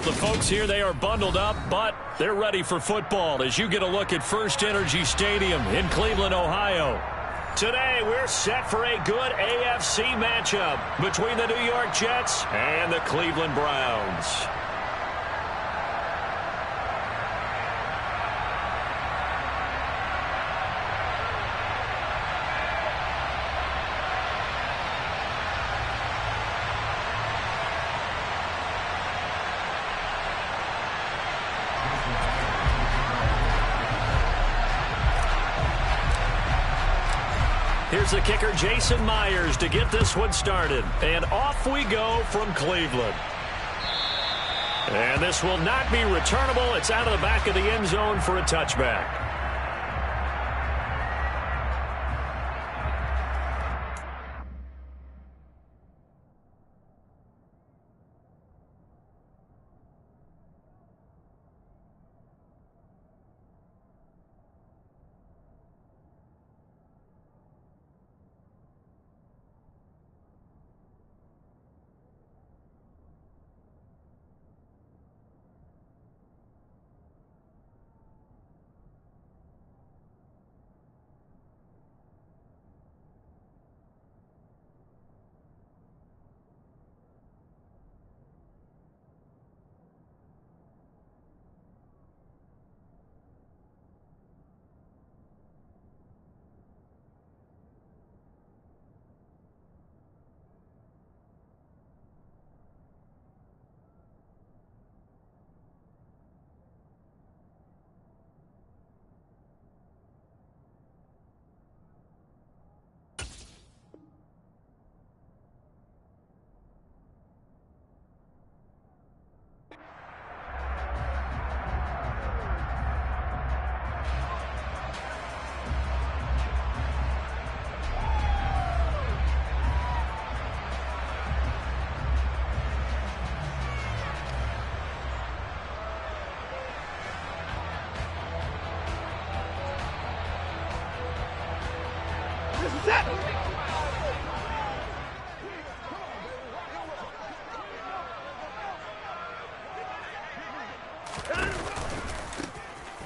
The folks here, they are bundled up, but they're ready for football as you get a look at First Energy Stadium in Cleveland, Ohio. Today, we're set for a good AFC matchup between the New York Jets and the Cleveland Browns. Here's the kicker, Jason Myers, to get this one started. And off we go from Cleveland. And this will not be returnable. It's out of the back of the end zone for a touchback.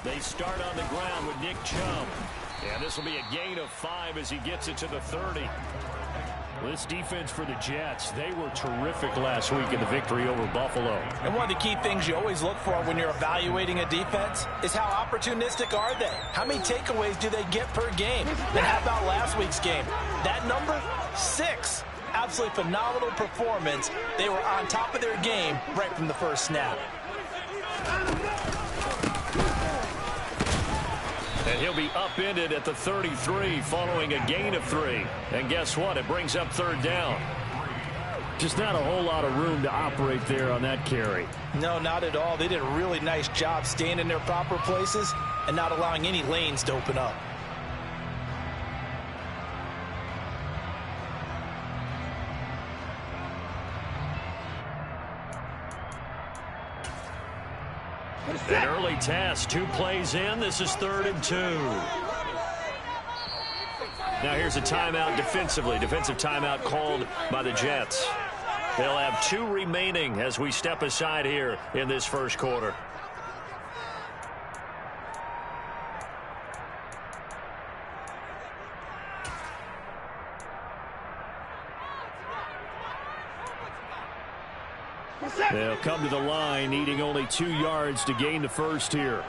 They start on the ground with Nick Chubb. And this will be a gain of 5 as he gets it to the 30. This defense for the Jets, they were terrific last week in the victory over Buffalo. And one of the key things you always look for when you're evaluating a defense is how opportunistic are they? How many takeaways do they get per game? And how about last week's game? That number, 6. Absolutely phenomenal performance. They were on top of their game right from the first snap. And he'll be upended at the 33 following a gain of 3. And guess what? It brings up third down. Just not a whole lot of room to operate there on that carry. No, not at all. They did a really nice job staying in their proper places and not allowing any lanes to open up. An early test, 2 plays in. This is 3rd and 2. Now here's a timeout defensively. Defensive timeout called by the Jets. They'll have 2 remaining as we step aside here in this first quarter. They'll come to the line, needing only 2 yards to gain the first here.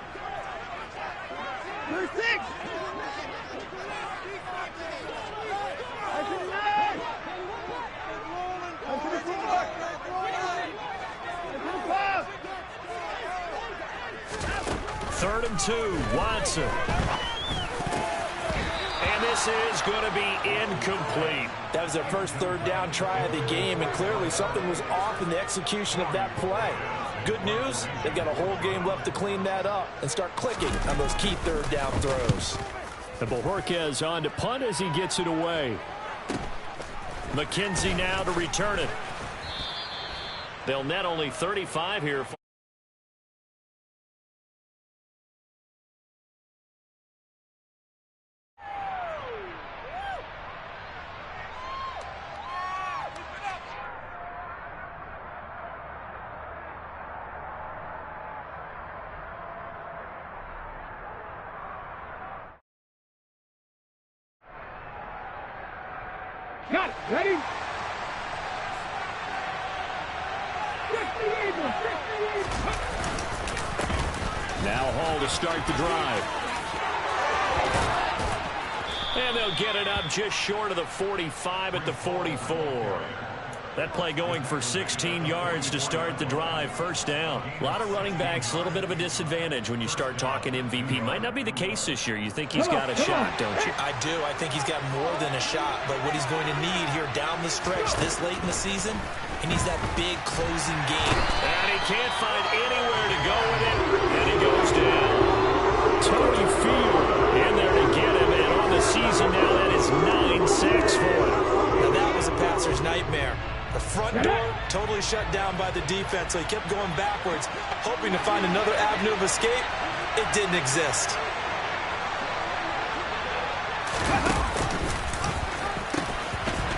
Number 6. Third and 2, Watson. And this is going to be incomplete. That was their first third down try of the game, and clearly something was off in the execution of that play. Good news, they've got a whole game left to clean that up and start clicking on those key third down throws. And Bojorquez on to punt as he gets it away. McKenzie now to return it. They'll net only 35 here. Got it. Ready? Now Hall to start the drive. And they'll get it up just short of the 45 at the 44. That play going for 16 yards to start the drive. First down. A lot of running backs, a little bit of a disadvantage when you start talking MVP. Might not be the case this year. You think he's got a shot, don't you? I do. I think he's got more than a shot. But what he's going to need here down the stretch this late in the season, he needs that big closing game. And he can't find anywhere to go with it. And he goes down. Tony Field in there to get him. And on the season now, that is 9 sacks for him. Now that was a passer's nightmare. The front door totally shut down by the defense, so he kept going backwards, hoping to find another avenue of escape. It didn't exist.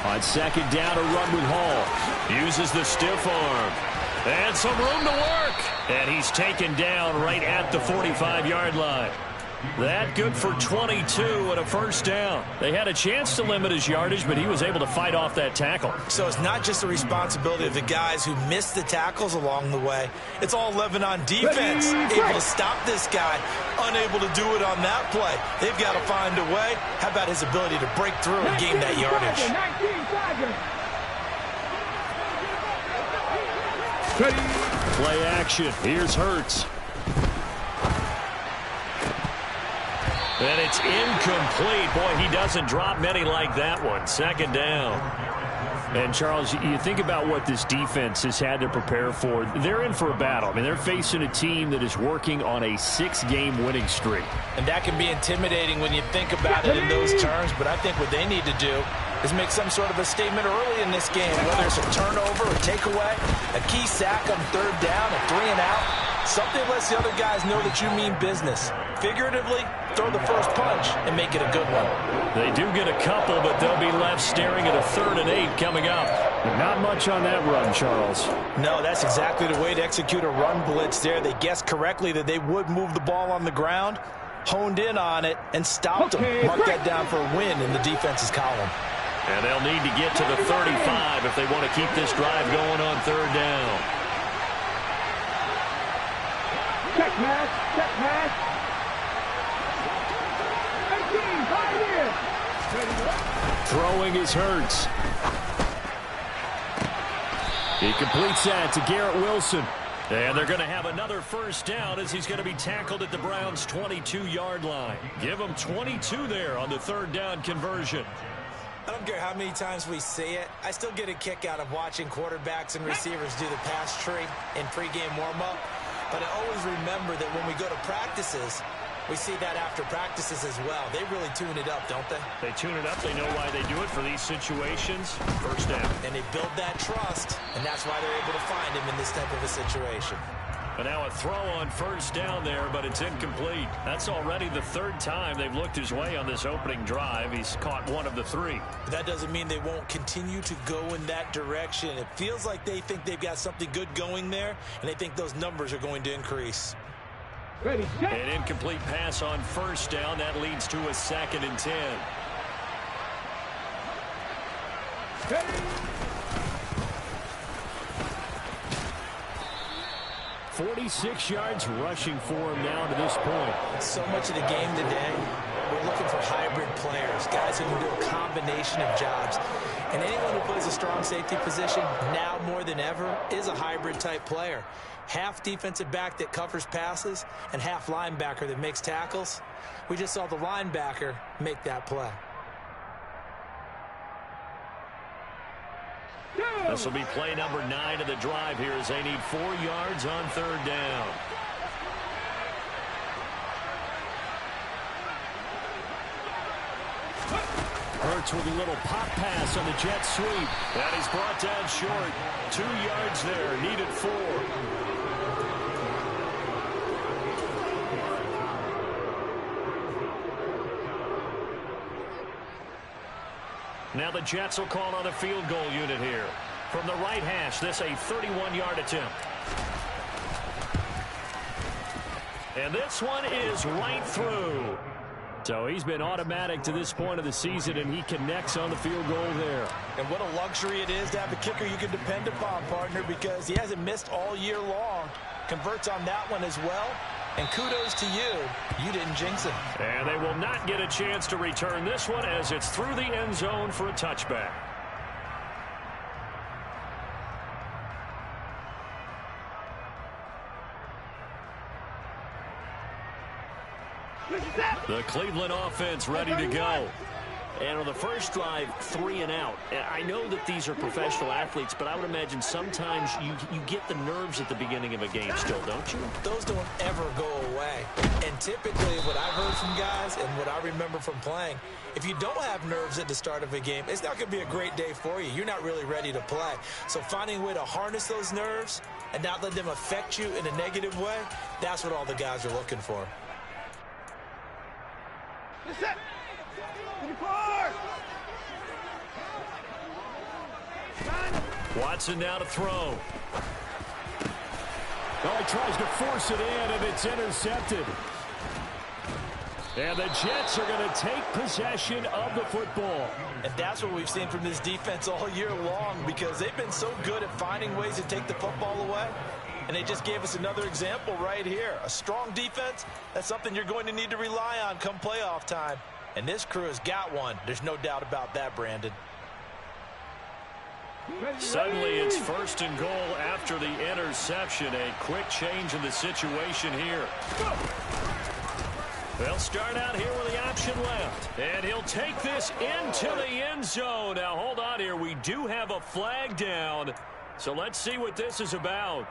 On second down, a run with Hall. Uses the stiff arm. And some room to work. And he's taken down right at the 45-yard line. That good for 22 and a first down. They had a chance to limit his yardage, but he was able to fight off that tackle. So it's not just the responsibility of the guys who missed the tackles along the way. It's all 11 on defense. Able to stop this guy, unable to do it on that play. They've got to find a way. How about his ability to break through and gain that yardage? Play action. Here's Hurts. And it's incomplete. Boy, he doesn't drop many like that one. Second down. And, Charles, you think about what this defense has had to prepare for. They're in for a battle. I mean, they're facing a team that is working on a 6-game winning streak. And that can be intimidating when you think about it in those terms. But I think what they need to do is make some sort of a statement early in this game, whether it's a turnover, a takeaway, a key sack on third down, a 3-and-out. Something lets the other guys know that you mean business. Figuratively, throw the first punch and make it a good one. They do get a couple, but they'll be left staring at a 3rd and 8 coming up. Not much on that run, Charles. No, that's exactly the way to execute a run blitz there. They guessed correctly that they would move the ball on the ground, honed in on it, and stopped them. Mark that down for a win in the defense's column. And they'll need to get to the 35 if they want to keep this drive going on 3rd down. Check match, check match. 18, 5 years. Throwing is Hurts. He completes that to Garrett Wilson. And they're going to have another first down as he's going to be tackled at the Browns' 22-yard line. Give him 22 there on the 3rd down conversion. I don't care how many times we see it. I still get a kick out of watching quarterbacks and receivers do the pass tree in pregame warm-up. But I always remember that when we go to practices, we see that after practices as well. They really tune it up, don't they? They tune it up. They know why they do it for these situations. First down. And they build that trust, and that's why they're able to find him in this type of a situation. But now a throw on first down there, but it's incomplete. That's already the 3rd time they've looked his way on this opening drive. He's caught one of the 3. But that doesn't mean they won't continue to go in that direction. It feels like they think they've got something good going there, and they think those numbers are going to increase. Ready, set. An incomplete pass on first down. That leads to a 2nd and 10. Ready. 46 yards rushing for him now to this point. So much of the game today, we're looking for hybrid players, guys who can do a combination of jobs. And anyone who plays a strong safety position, now more than ever, is a hybrid-type player. Half defensive back that covers passes and half linebacker that makes tackles. We just saw the linebacker make that play. This will be play number 9 of the drive here as they need 4 yards on 3rd down. Hurts with a little pop pass on the jet sweep. And he's brought down short. 2 yards there, needed 4. Now the Jets will call on a field goal unit here. From the right hash, this a 31-yard attempt. And this one is right through. So he's been automatic to this point of the season, and he connects on the field goal there. And what a luxury it is to have a kicker you can depend upon, partner, because he hasn't missed all year long. Converts on that one as well. And kudos to you. You didn't jinx it. And they will not get a chance to return this one as it's through the end zone for a touchback. The Cleveland offense ready to go. And on the first drive, 3 and out. I know that these are professional athletes, but I would imagine sometimes you get the nerves at the beginning of a game still, don't you? Those don't ever go away. And typically what I've heard from guys and what I remember from playing, if you don't have nerves at the start of a game, it's not going to be a great day for you. You're not really ready to play. So finding a way to harness those nerves and not let them affect you in a negative way, that's what all the guys are looking for. Watson now to throw. Oh, he tries to force it in, and it's intercepted. And the Jets are going to take possession of the football. And that's what we've seen from this defense all year long, because they've been so good at finding ways to take the football away. And they just gave us another example right here. A strong defense, that's something you're going to need to rely on come playoff time. And this crew has got one. There's no doubt about that, Brandon. Suddenly it's 1st and goal after the interception. A quick change in the situation here. They'll start out here with the option left. And he'll take this into the end zone. Now, hold on here. We do have a flag down. So let's see what this is about.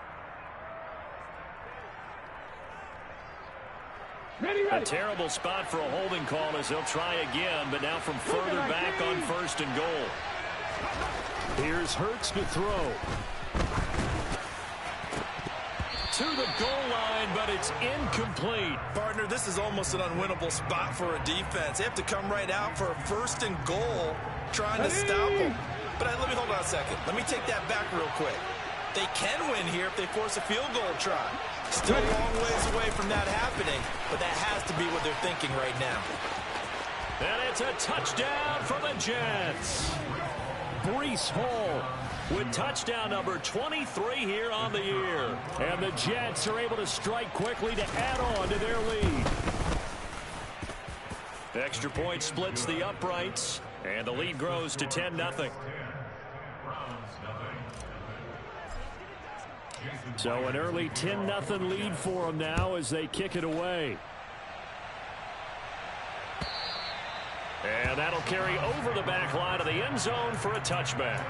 A terrible spot for a holding call as they'll try again, but now from further back on 1st and goal. Here's Hurts to throw. To the goal line, but it's incomplete. Partner, this is almost an unwinnable spot for a defense. They have to come right out for a 1st and goal trying to stop them. But let me hold on a second. Let me take that back real quick. They can win here if they force a field goal try. Still a long ways away from that happening, but that has to be what they're thinking right now. And it's a touchdown for the Jets. Breece Hall with touchdown number 23 here on the year. And the Jets are able to strike quickly to add on to their lead. Extra point splits the uprights, and the lead grows to 10-0. So an early 10-0 lead for them now as they kick it away. And that'll carry over the back line of the end zone for a touchback.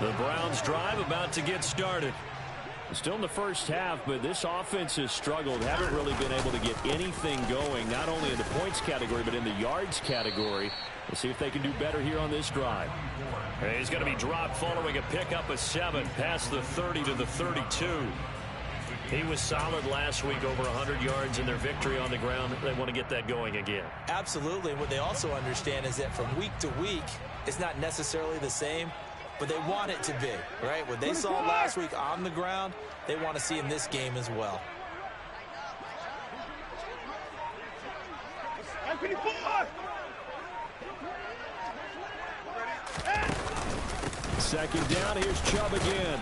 The Browns drive about to get started. Still in the first half, but this offense has struggled. Haven't really been able to get anything going, not only in the points category, but in the yards category. We'll see if they can do better here on this drive. He's going to be dropped following a pickup of 7 past the 30 to the 32. He was solid last week, over 100 yards in their victory on the ground. They want to get that going again. Absolutely. And what they also understand is that from week to week, it's not necessarily the same, but they want it to be, right? What they saw last week on the ground, they want to see in this game as well. Second down, here's Chubb again.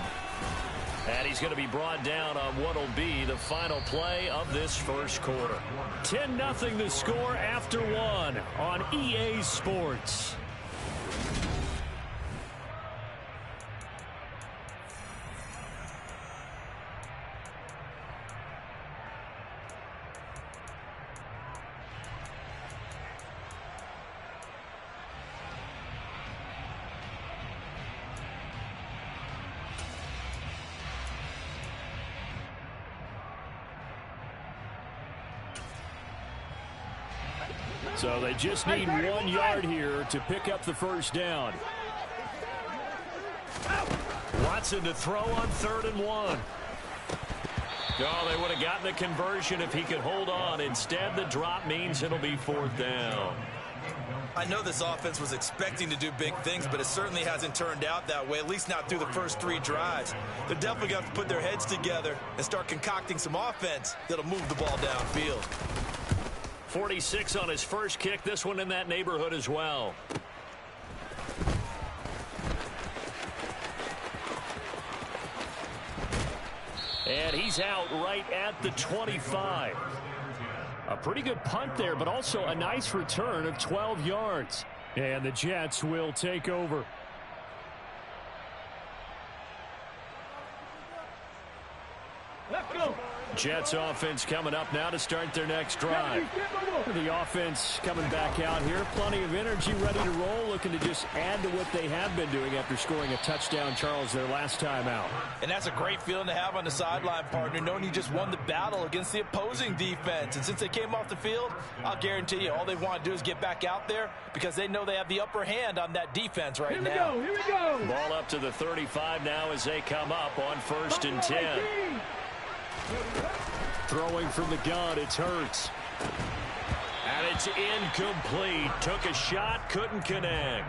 And he's going to be brought down on what will be the final play of this first quarter. 10-0 the score after 1 on EA Sports. So they just need 1 yard here to pick up the first down. Watson to throw on 3rd and 1. Oh, they would have gotten the conversion if he could hold on. Instead, the drop means it'll be 4th down. I know this offense was expecting to do big things, but it certainly hasn't turned out that way, at least not through the first 3 drives. They're definitely going to have to put their heads together and start concocting some offense that'll move the ball downfield. 46 on his first kick, this one in that neighborhood as well. And he's out right at the 25. A pretty good punt there, but also a nice return of 12 yards. And the Jets will take over. Let's go. Jets offense coming up now to start their next drive. The offense coming back out here. Plenty of energy, ready to roll, looking to just add to what they have been doing after scoring a touchdown, Charles, their last time out. And that's a great feeling to have on the sideline, partner, knowing you just won the battle against the opposing defense. And since they came off the field, I'll guarantee you all they want to do is get back out there because they know they have the upper hand on that defense right now. Here we go. Ball up to the 35 now as they come up on 1st and 10. Throwing from the gun, it's Hurts. And it's incomplete. Took a shot, couldn't connect.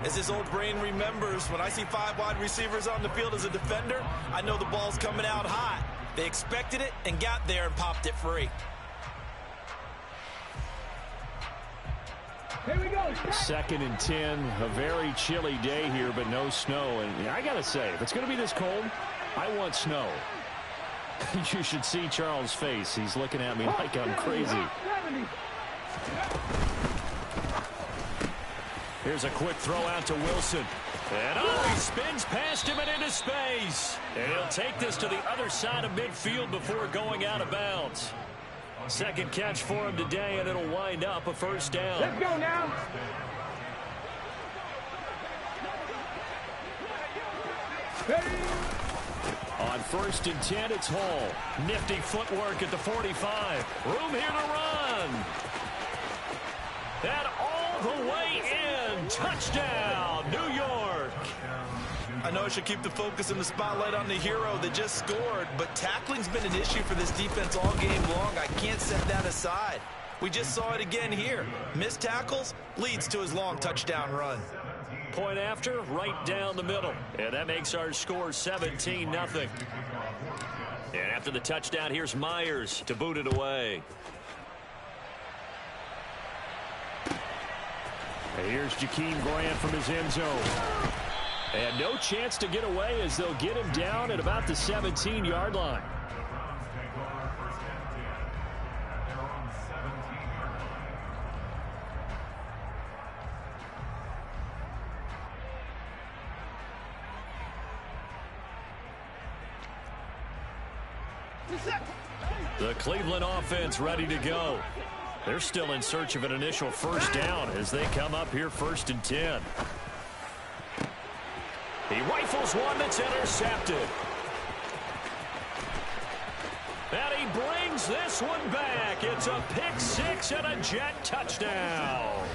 As his old brain remembers, when I see 5 wide receivers on the field as a defender, I know the ball's coming out hot. They expected it and got there and popped it free. Here we go. 2nd and 10. A very chilly day here, but no snow. And I got to say, if it's going to be this cold, I want snow. You should see Charles' face. He's looking at me like I'm crazy. Here's a quick throw out to Wilson. And he spins past him and into space. And he'll take this to the other side of midfield before going out of bounds. Second catch for him today, and it'll wind up a 1st down. Let's go now. Ready. On 1st and 10, it's Hall. Nifty footwork at the 45. Room here to run. And all the way in. Touchdown, New York. I know I should keep the focus and the spotlight on the hero that just scored, but tackling's been an issue for this defense all game long. I can't set that aside. We just saw it again here. Missed tackles leads to his long touchdown run. Point after, right down the middle. And that makes our score 17-0. And after the touchdown, here's Myers to boot it away. And here's Jakeem Grant from his end zone. And no chance to get away as they'll get him down at about the 17-yard line. The Cleveland offense ready to go. They're still in search of an initial 1st down as they come up here 1st and 10. He rifles one that's intercepted. And he brings this one back. It's a pick 6 and a Jet touchdown.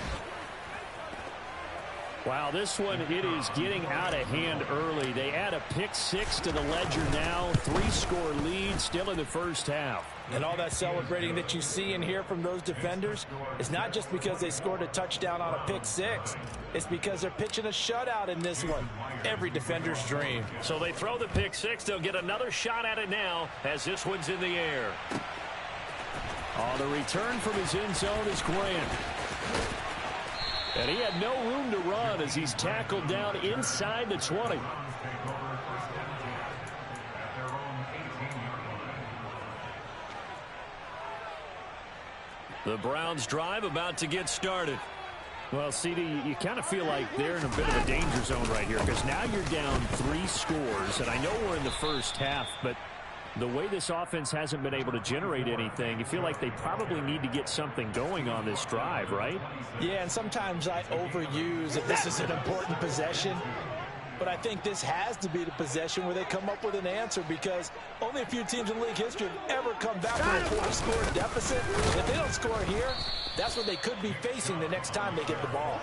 Wow, this one, it is getting out of hand early. They add a pick 6 to the ledger now. 3-score lead still in the first half. And all that celebrating that you see and hear from those defenders is not just because they scored a touchdown on a pick 6. It's because they're pitching a shutout in this one. Every defender's dream. So they throw the pick 6. They'll get another shot at it now as this one's in the air. Oh, the return from his end zone is Grant. And he had no room to run as he's tackled down inside the 20. The Browns drive about to get started. Well, CD, you kind of feel like they're in a bit of a danger zone right here because now you're down 3 scores. And I know we're in the first half, but the way this offense hasn't been able to generate anything, you feel like they probably need to get something going on this drive, right? Yeah, and sometimes I overuse if this is an important possession. But I think this has to be the possession where they come up with an answer because only a few teams in league history have ever come back from a 4-score deficit. If they don't score here, that's what they could be facing the next time they get the ball.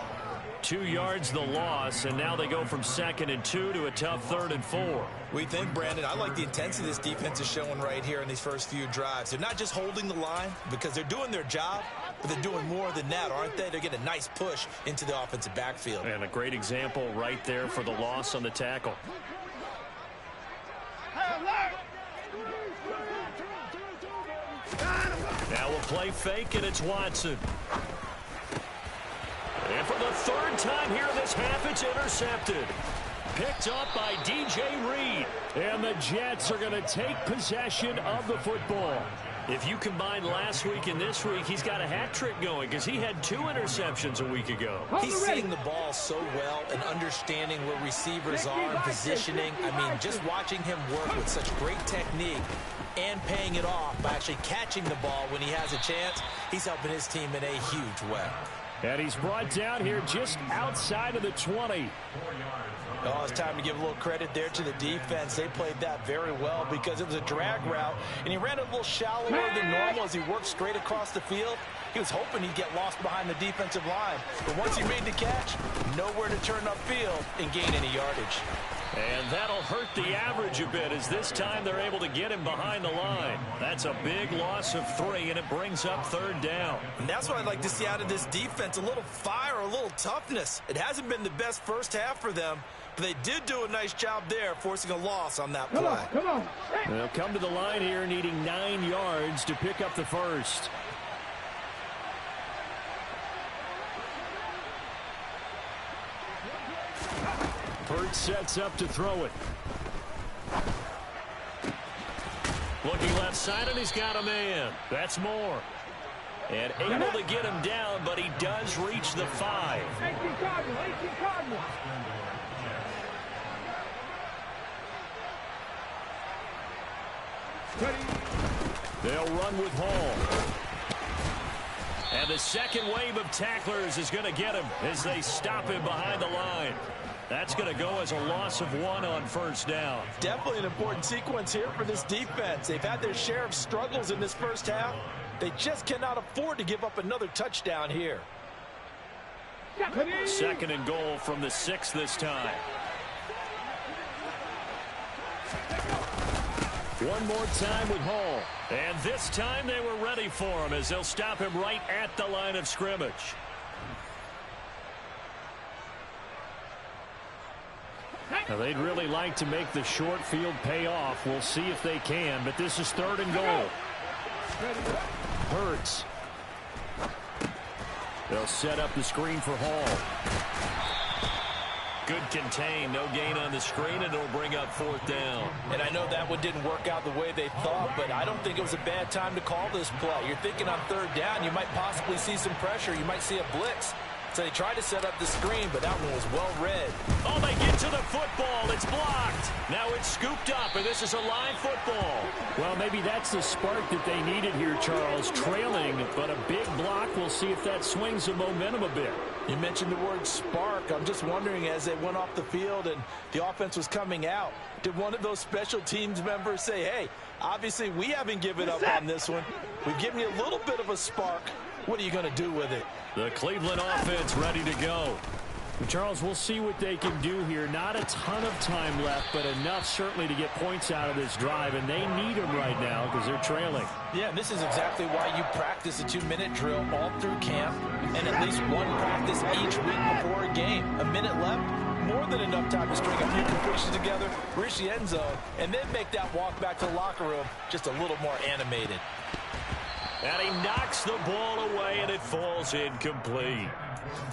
2 yards the loss, and now they go from 2nd and 2 to a tough 3rd and 4. We think, Brandon, I like the intensity this defense is showing right here in these first few drives. They're not just holding the line because they're doing their job, but they're doing more than that, aren't they? They're getting a nice push into the offensive backfield. And a great example right there for the loss on the tackle. Now we'll play fake, and it's Watson. And for the 3rd time here in this half, it's intercepted. Picked up by DJ Reed. And the Jets are going to take possession of the football. If you combine last week and this week, he's got a hat trick going because he had 2 interceptions a week ago. He's seeing the ball so well and understanding where receivers are and positioning. I mean, just watching him work with such great technique and paying it off by actually catching the ball when he has a chance, he's helping his team in a huge way. And he's brought down here just outside of the 20. Oh, it's time to give a little credit there to the defense. They played that very well because it was a drag route, and he ran it a little shallower than normal as he worked straight across the field. He was hoping he'd get lost behind the defensive line. But once he made the catch, nowhere to turn upfield and gain any yardage. And that'll hurt the average a bit as this time they're able to get him behind the line. That's a big loss of 3, and it brings up 3rd down. And that's what I'd like to see out of this defense, a little fire, a little toughness. It hasn't been the best first half for them, but they did do a nice job there, forcing a loss on that play. Come on. They'll come to the line here needing 9 yards to pick up the 1st. Hurts sets up to throw it. Looking left side, and he's got a man. That's Moore. And able to get him down, but he does reach the 5. 18 Cardinals. They'll run with Hall. And the second wave of tacklers is going to get him as they stop him behind the line. That's going to go as a loss of 1 on 1st down. Definitely an important sequence here for this defense. They've had their share of struggles in this first half. They just cannot afford to give up another touchdown here. 2nd and goal from the 6 this time. One more time with Hall. And this time they were ready for him as they'll stop him right at the line of scrimmage. Now they'd really like to make the short field pay off. We'll see if they can, but this is 3rd and goal. Hurts. They'll set up the screen for Hall. Good contain, no gain on the screen, and it'll bring up 4th down. And I know that one didn't work out the way they thought, but I don't think it was a bad time to call this play. You're thinking on 3rd down, you might possibly see some pressure. You might see a blitz. So they tried to set up the screen, but that one was well read. Oh, they get to the football. It's blocked. Now it's scooped up, and this is a live football. Well, maybe that's the spark that they needed here, Charles. Trailing, but a big block. We'll see if that swings the momentum a bit. You mentioned the word spark. I'm just wondering, as they went off the field and the offense was coming out, did one of those special teams members say, hey, obviously we haven't given up on this one. We've given you a little bit of a spark. What are you going to do with it? The Cleveland offense ready to go. Charles, we'll see what they can do here. Not a ton of time left, but enough certainly to get points out of this drive, and they need them right now because they're trailing. Yeah, and this is exactly why you practice a 2-minute drill all through camp and at least one practice each week before a game. A minute left, more than enough time to string a few completions together, reach the end zone, and then make that walk back to the locker room just a little more animated. And he knocks the ball away, and it falls incomplete.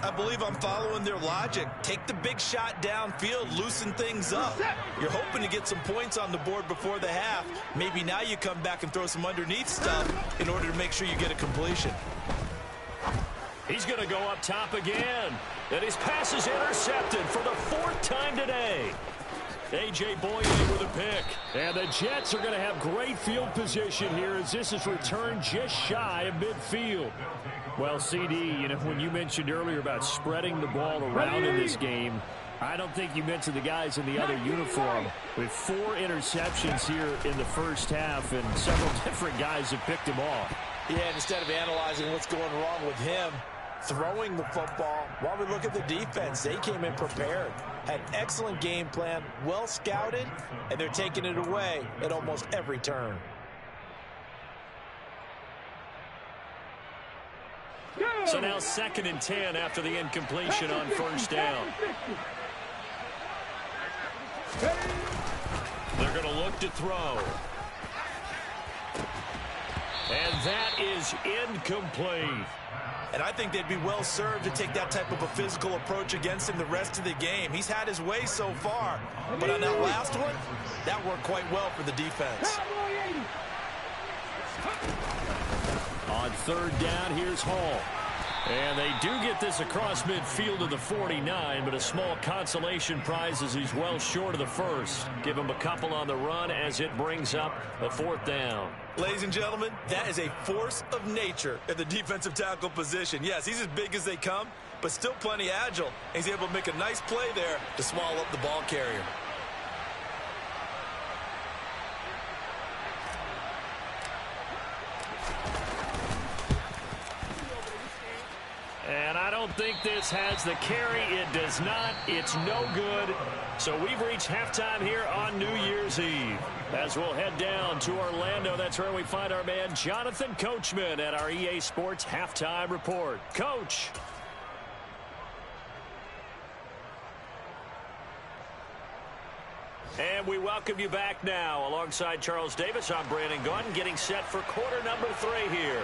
I believe I'm following their logic. Take the big shot downfield, loosen things up. You're hoping to get some points on the board before the half. Maybe now you come back and throw some underneath stuff in order to make sure you get a completion. He's going to go up top again. And his pass is intercepted for the 4th time today. A.J. Boye with a pick. And the Jets are going to have great field position here as this is returned just shy of midfield. Well, CD, when you mentioned earlier about spreading the ball around in this game, I don't think you mentioned the guys in the other uniform. With 4 interceptions here in the first half, and several different guys have picked him off. Yeah, and instead of analyzing what's going wrong with him, throwing the football. While we look at the defense, they came in prepared, had an excellent game plan, well scouted, and they're taking it away at almost every turn. So now 2nd and 10 after the incompletion on first down. They're going to look to throw. And that is incomplete. And I think they'd be well served to take that type of a physical approach against him the rest of the game. He's had his way so far, but on that last one, that worked quite well for the defense. On 3rd down, here's Hall. And they do get this across midfield to the 49, but a small consolation prize as he's well short of the first. Give him a couple on the run as it brings up a 4th down. Ladies and gentlemen, that is a force of nature at the defensive tackle position. Yes, he's as big as they come, but still plenty agile. He's able to make a nice play there to swallow up the ball carrier. And I don't think this has the carry. It does not. It's no good. So we've reached halftime here on New Year's Eve. As we'll head down to Orlando, that's where we find our man Jonathan Coachman at our EA Sports Halftime Report. Coach. And we welcome you back now. Alongside Charles Davis, I'm Brandon Gaudin, getting set for quarter number 3 here.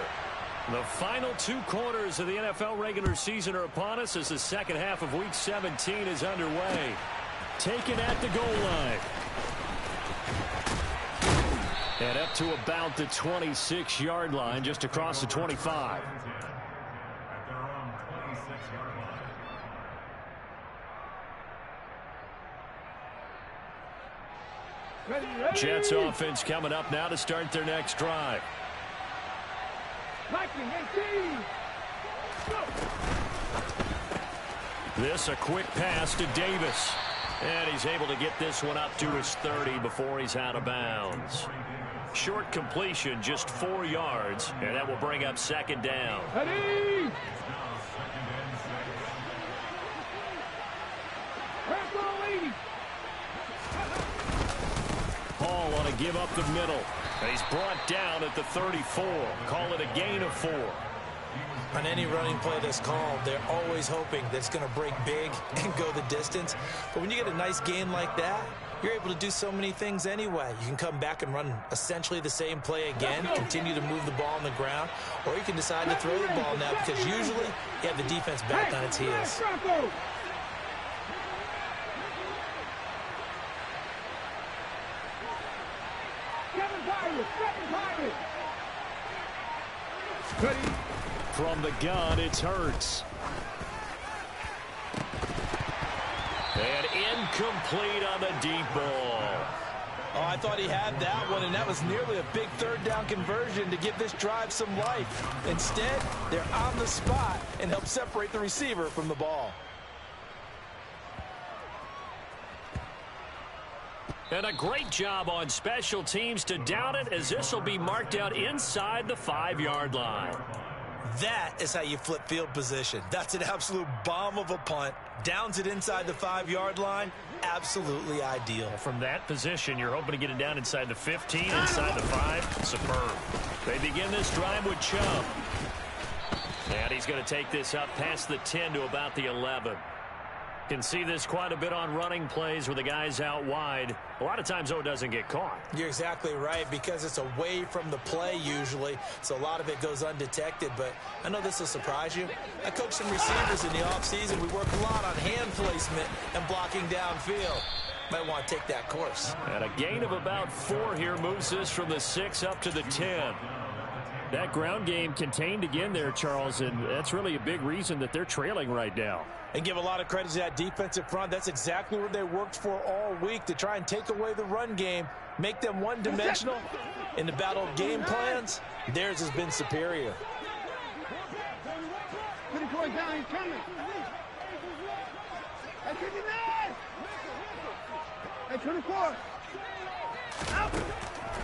The final 2 quarters of the NFL regular season are upon us as the second half of Week 17 is underway. Taken at the goal line. And up to about the 26-yard line, just across the 25. Jets offense coming up now to start their next drive. This a quick pass to Davis. And he's able to get this one up to his 30 before he's out of bounds. Short completion, just 4 yards. And that will bring up 2nd down. Hall on a give up the middle. And he's brought down at the 34. Call it a gain of 4. On any running play that's called, they're always hoping that it's going to break big and go the distance. But when you get a nice gain like that, you're able to do so many things anyway. You can come back and run essentially the same play again, continue to move the ball on the ground, or you can decide to throw the ball now because usually you have the defense back on its heels. From the gun, it's Hurts. And incomplete on the deep ball. Oh, I thought he had that one, and that was nearly a big 3rd down conversion to give this drive some life. Instead, they're on the spot and help separate the receiver from the ball. And a great job on special teams to down it, as this will be marked out inside the 5-yard line. That is how you flip field position. That's an absolute bomb of a punt. Downs it inside the 5-yard line. Absolutely ideal. From that position, you're hoping to get it down inside the 15, inside the 5. Superb. They begin this drive with Chubb. And he's going to take this up past the 10 to about the 11. Can see this quite a bit on running plays where the guy's out wide. A lot of times, though, it doesn't get caught. You're exactly right, because it's away from the play usually, so a lot of it goes undetected. But I know this will surprise you. I coach some receivers in the offseason. We work a lot on hand placement and blocking downfield. Might want to take that course. And a gain of about 4 here moves this from the 6 up to the 10. That ground game contained again there, Charles, and that's really a big reason that they're trailing right now. And give a lot of credit to that defensive front. That's exactly what they worked for all week, to try and take away the run game, make them one-dimensional. In the battle of game plans, theirs has been superior.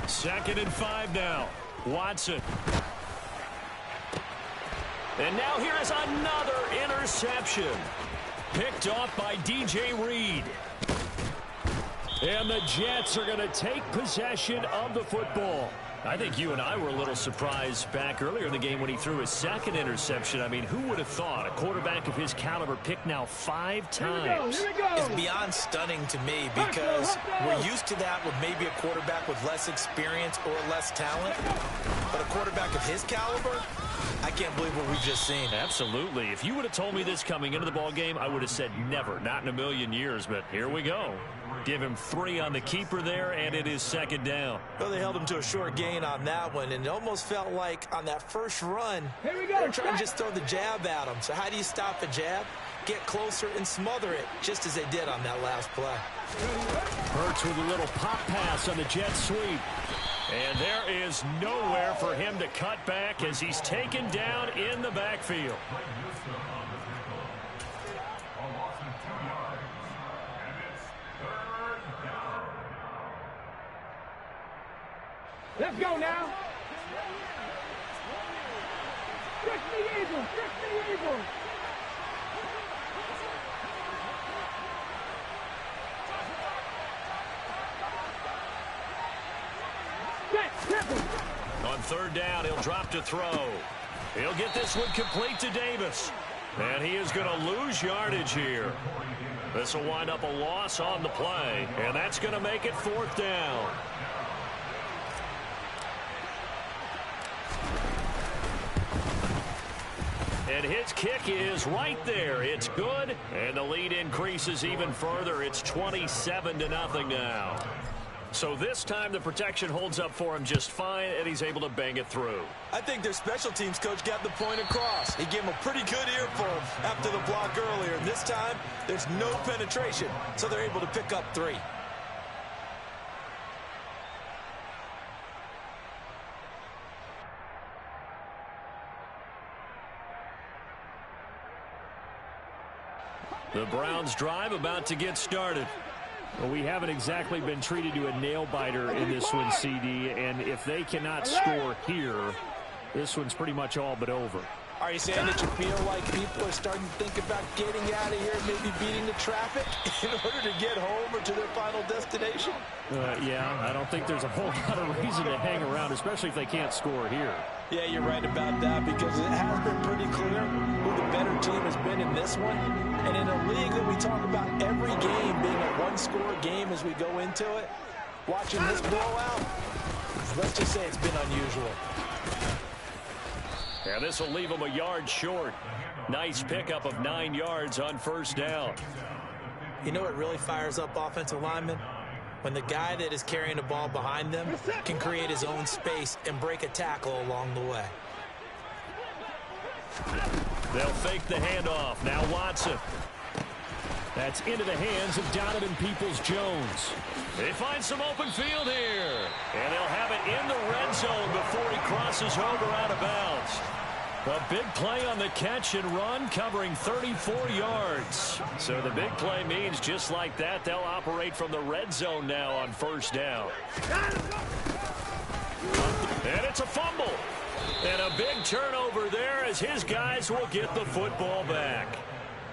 Second and 5 now. Watson. And now here is another interception. Picked off by DJ Reed. And the Jets are going to take possession of the football. I think you and I were a little surprised back earlier in the game when he threw his second interception. I mean, who would have thought a quarterback of his caliber picked now 5 times? Here we go. It's beyond stunning to me because we're used to that with maybe a quarterback with less experience or less talent. But a quarterback of his caliber, I can't believe what we've just seen. Absolutely. If you would have told me this coming into the ball game, I would have said never, not in a million years. But here we go. Give him 3 on the keeper there, and it is second down. Well, they held him to a short gain on that one, and it almost felt like on that first run, Here we go. they're trying to just throw the jab at him. So how do you stop a jab? Get closer and smother it, just as they did on that last play. Hurts with a little pop pass on the jet sweep. And there is nowhere for him to cut back as he's taken down in the backfield. Let's go now. Trick the Eagles. Trick the Eagles. On third down, he'll drop to throw. He'll get this one complete to Davis. And he is going to lose yardage here. This will wind up a loss on the play. And that's going to make it 4th down. And his kick is right there. It's good. And the lead increases even further. It's 27-0 now. So this time the protection holds up for him just fine, and he's able to bang it through. I think their special teams coach got the point across. He gave him a pretty good earful after the block earlier. And this time, there's no penetration, so they're able to pick up 3. The Browns drive about to get started. Well, we haven't exactly been treated to a nail-biter in this one, CD, and if they cannot score here, this one's pretty much all but over. Are you saying that you feel like people are starting to think about getting out of here, maybe beating the traffic in order to get home or to their final destination? Yeah, I don't think there's a whole lot of reason to hang around, especially if they can't score here. Yeah, you're right about that because it has been pretty clear who the better team has been in this one. And in a league that we talk about every game being a one-score game as we go into it, watching this blowout, let's just say it's been unusual. And this will leave him a yard short. Nice pickup of 9 yards on first down. You know what really fires up offensive linemen? When the guy that is carrying the ball behind them can create his own space and break a tackle along the way. They'll fake the handoff. Now Watson. That's into the hands of Donovan Peoples-Jones. They find some open field here. And they'll have it in the red zone before he crosses over out of bounds. A big play on the catch and run, covering 34 yards. So the big play means just like that, they'll operate from the red zone now on first down. And it's a fumble. And a big turnover there as his guys will get the football back.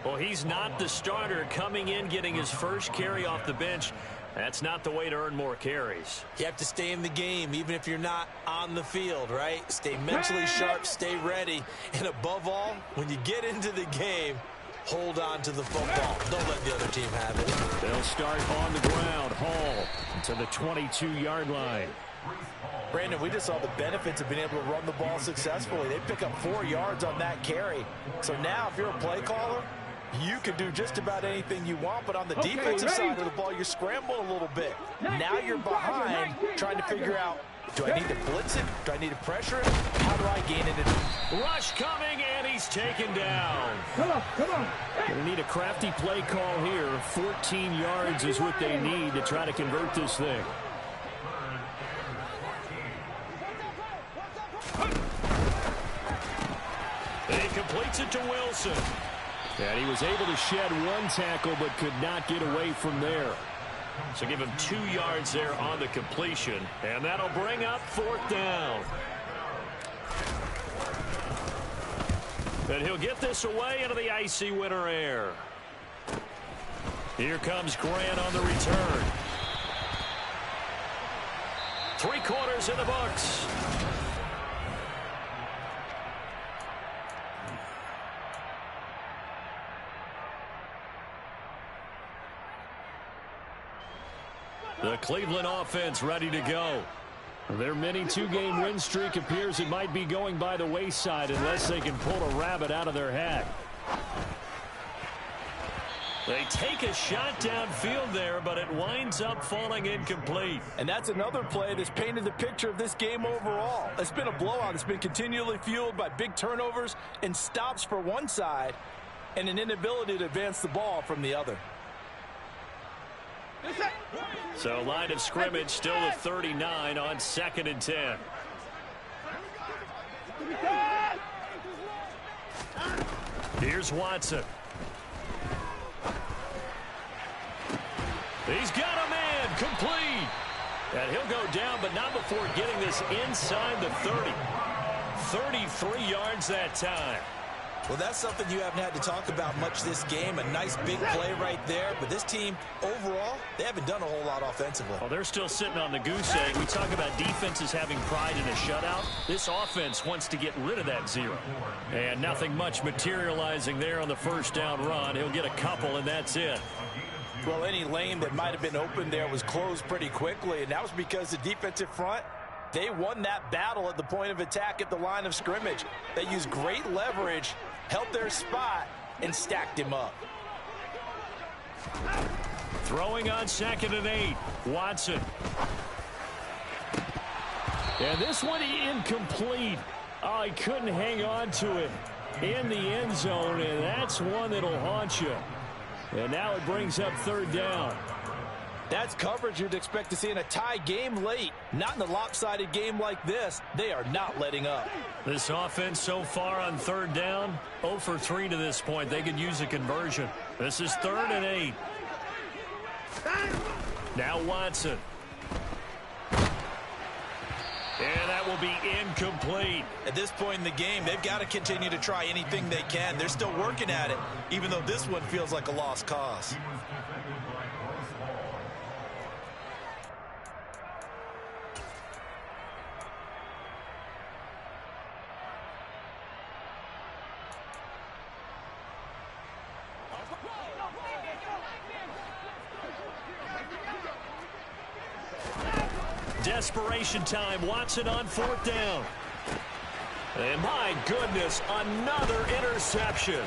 Well, he's not the starter coming in, getting his first carry off the bench. That's not the way to earn more carries. You have to stay in the game, even if you're not on the field, right? Stay mentally sharp, stay ready, and above all, when you get into the game, hold on to the football. Don't let the other team have it. They'll start on the ground. Hall to the 22-yard line. Brandon, we just saw the benefits of being able to run the ball successfully. They pick up 4 yards on that carry. So now, if you're a play caller, you can do just about anything you want, but on the defensive side of the ball, you're scrambling a little bit. Now you're behind, trying to figure out, do I need to blitz it? Do I need to pressure it? How do I gain it? Rush coming, and he's taken down. Come on, come on. Going to need a crafty play call here. 14 yards is what they need to try to convert this thing. He completes it to Wilson. And he was able to shed 1 tackle but could not get away from there. So give him 2 yards there on the completion. And that'll bring up 4th down. And he'll get this away into the icy winter air. Here comes Grant on the return. 3 quarters in the books. The Cleveland offense ready to go. Their mini 2-game win streak appears it might be going by the wayside unless they can pull a rabbit out of their hat. They take a shot downfield there, but it winds up falling incomplete. And that's another play that's painted the picture of this game overall. It's been a blowout. It's been continually fueled by big turnovers and stops for one side and an inability to advance the ball from the other. So line of scrimmage still at 39 on 2nd and 10. Here's Watson. He's got a man complete. And he'll go down, but not before getting this inside the 30. 33 yards that time. Well, that's something you haven't had to talk about much this game. A nice big play right there. But this team, overall, they haven't done a whole lot offensively. Well, they're still sitting on the goose egg. We talk about defenses having pride in a shutout. This offense wants to get rid of that 0. And nothing much materializing there on the first down run. He'll get a couple, and that's it. Well, any lane that might have been open there was closed pretty quickly, and that was because the defensive front, they won that battle at the point of attack at the line of scrimmage. They used great leverage, held their spot, and stacked him up. Throwing on 2nd and 8. Watson. And this one incomplete. Oh, he couldn't hang on to it in the end zone, and that's one that'll haunt you. And now it brings up 3rd down. That's coverage you'd expect to see in a tie game late. Not in a lopsided game like this. They are not letting up. This offense so far on 3rd down, 0 for 3 to this point. They could use a conversion. This is 3rd and 8. Now Watson. And that will be incomplete. At this point in the game, they've got to continue to try anything they can. They're still working at it, even though this one feels like a lost cause. Desperation time. Watson on 4th down. And my goodness, another interception.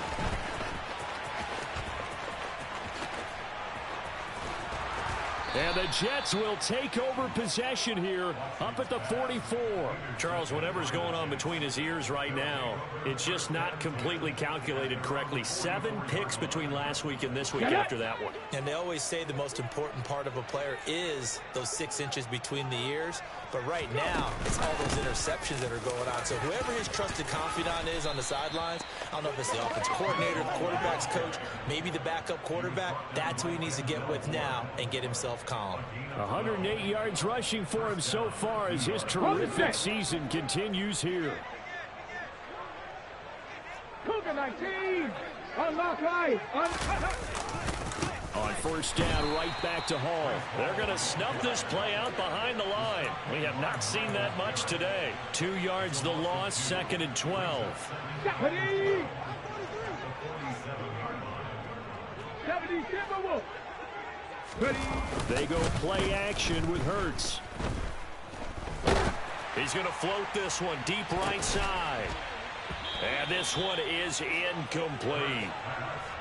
And the Jets will take over possession here up at the 44. Charles, whatever's going on between his ears right now, it's just not completely calculated correctly. 7 picks between last week and this week after that one. And they always say the most important part of a player is those 6 inches between the ears. But right now, it's all those interceptions that are going on. So whoever his trusted confidant is on the sidelines, I don't know if it's the offense coordinator, the quarterback's coach, maybe the backup quarterback, that's who he needs to get with now and get himself calm. 108 yards rushing for him so far as his terrific season continues here. Cougar 19. Unlock line. On 1st down, right back to Hall. They're going to snuff this play out behind the line. We have not seen that much today. 2 yards the loss, 2nd and 12. 70. 70 Timberwolves. They go play action with Hurts. He's going to float this one deep right side. And this one is incomplete.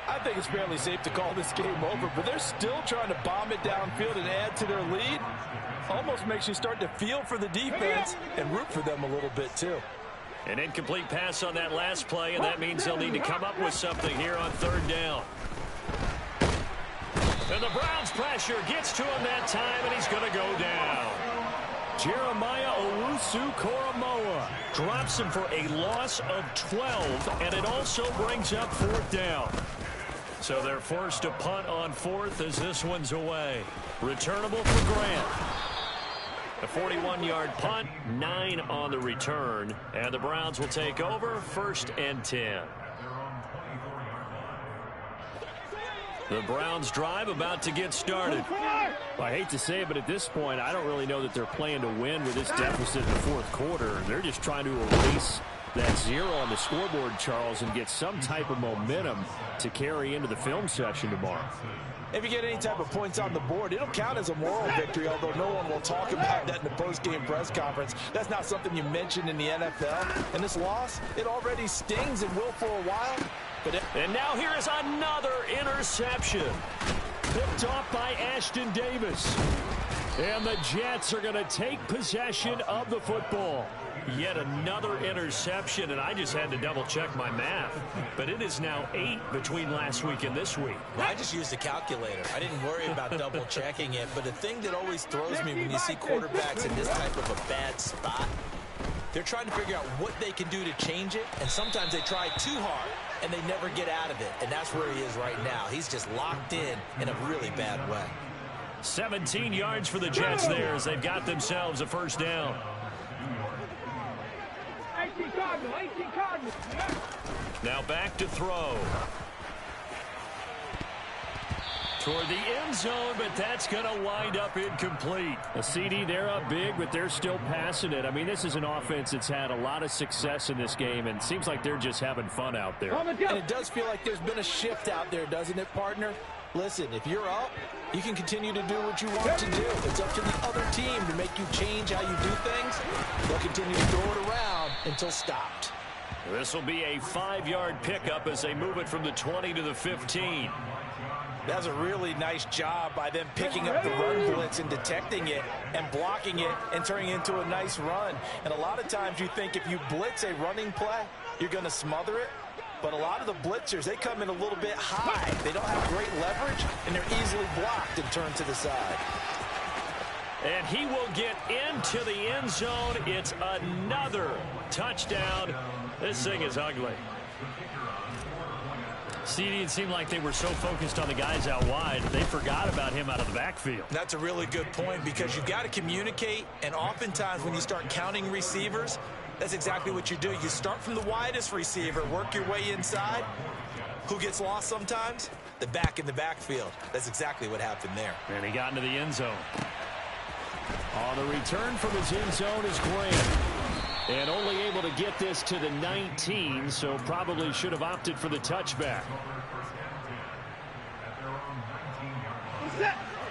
I think it's fairly safe to call this game over, but they're still trying to bomb it downfield and add to their lead. Almost makes you start to feel for the defense and root for them a little bit too. An incomplete pass on that last play, and that means they'll need to come up with something here on 3rd down. And the Browns pressure gets to him that time, and he's going to go down. Jeremiah Owusu-Koramoah Drops him for a loss of 12, and it also brings up 4th down. So they're forced to punt on 4th as this one's away. Returnable for Grant. A 41-yard punt, 9 on the return, and the Browns will take over 1st and 10. The Browns drive about to get started. Well, I hate to say it, but at this point, I don't really know that they're playing to win with this deficit in the fourth quarter. They're just trying to erase that 0 on the scoreboard, Charles, and get some type of momentum to carry into the film session tomorrow. If you get any type of points on the board, it'll count as a moral victory, although no one will talk about that in the post-game press conference. That's not something you mention in the NFL. And this loss, it already stings and will for a while. And now here is another interception. Picked off by Ashton Davis. And the Jets are going to take possession of the football. Yet another interception, and I just had to double-check my math. But it is now 8 between last week and this week. Well, I just used a calculator. I didn't worry about double-checking it. But the thing that always throws me when you see quarterbacks in this type of a bad spot, they're trying to figure out what they can do to change it, and sometimes they try too hard, and they never get out of it. And that's where he is right now. He's just locked in a really bad way. 17 yards for the Jets there as they've got themselves a first down. 18 Cardinals. Now back to throw. Toward the end zone, but that's going to wind up incomplete. A CD, they're up big, but they're still passing it. I mean, this is an offense that's had a lot of success in this game, and it seems like they're just having fun out there. And it does feel like there's been a shift out there, doesn't it, partner? Listen, if you're up, you can continue to do what you want to do. It's up to the other team to make you change how you do things. They'll continue to throw it around until stopped. This will be a 5-yard pickup as they move it from the 20 to the 15. That's a really nice job by them picking up the run blitz and detecting it and blocking it and turning it into a nice run. And a lot of times you think if you blitz a running play, you're going to smother it. But a lot of the blitzers, they come in a little bit high. They don't have great leverage, and they're easily blocked and turned to the side. And he will get into the end zone. It's another touchdown. This thing is ugly. CD, it seemed like they were so focused on the guys out wide, they forgot about him out of the backfield. That's a really good point because you've got to communicate, and oftentimes when you start counting receivers, that's exactly what you do. You start from the widest receiver, work your way inside. Who gets lost sometimes? The back in the backfield. That's exactly what happened there. And he got into the end zone. On the return from his end zone is Grant. And only able to get this to the 19, so probably should have opted for the touchback.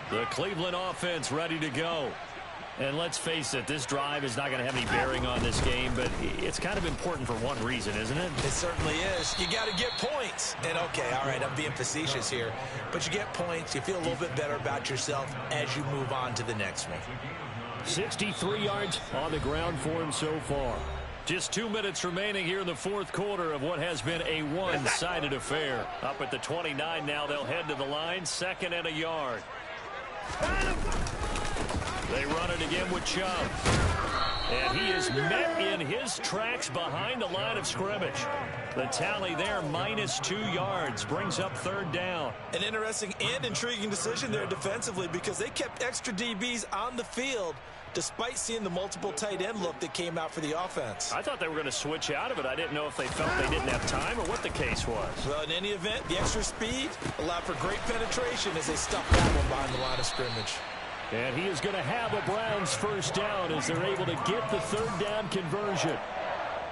The Cleveland offense ready to go. And let's face it, this drive is not going to have any bearing on this game, but it's kind of important for one reason, isn't it? It certainly is. You got to get points. And, okay, all right, I'm being facetious here. But you get points, you feel a little bit better about yourself as you move on to the next one. 63 yards on the ground for him so far. Just 2 minutes remaining here in the fourth quarter of what has been a one-sided affair. Up at the 29 now, they'll head to the line, 2nd and a yard. They run it again with Chubb. And he is met in his tracks behind the line of scrimmage. The tally there, -2 yards, brings up 3rd down. An interesting and intriguing decision there defensively because they kept extra DBs on the field despite seeing the multiple tight end look that came out for the offense. I thought they were going to switch out of it. I didn't know if they felt they didn't have time or what the case was. Well, in any event, the extra speed allowed for great penetration as they stuffed that one behind the line of scrimmage. And he is going to have a Browns first down as they're able to get the 3rd down conversion.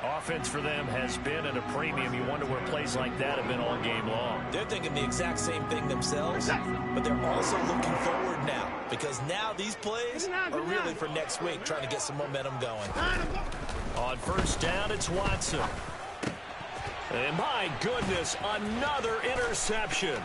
Offense for them has been at a premium. You wonder where plays like that have been all game long. They're thinking the exact same thing themselves, but they're also looking forward now because now these plays are really for next week, trying to get some momentum going. On first down, it's Watson. And my goodness, another interception.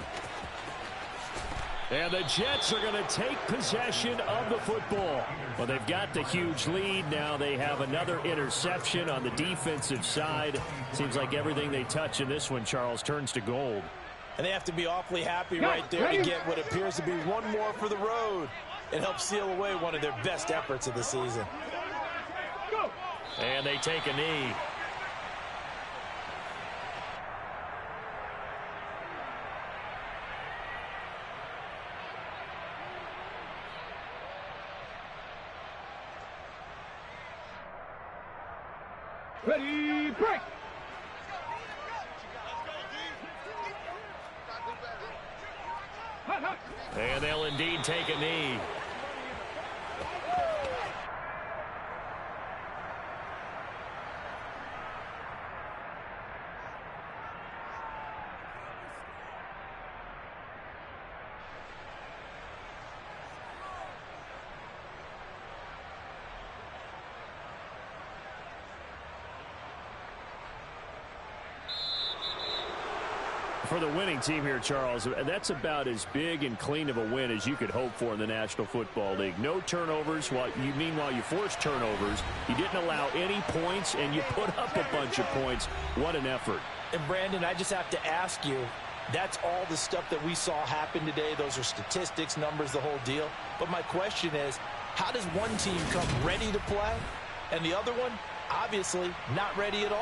And the Jets are going to take possession of the football. Well, they've got the huge lead. Now they have another interception on the defensive side. Seems like everything they touch in this one, Charles, turns to gold. And they have to be awfully happy right there to get what appears to be one more for the road and help seal away one of their best efforts of the season. And they take a knee. Ready, break! And they'll indeed take a knee. For the winning team here, Charles, that's about as big and clean of a win as you could hope for in the National Football League. No turnovers. Meanwhile, you forced turnovers. You didn't allow any points, and you put up a bunch of points. What an effort. And, Brandon, I just have to ask you, that's all the stuff that we saw happen today. Those are statistics, numbers, the whole deal. But my question is, how does one team come ready to play, and the other one, obviously, not ready at all?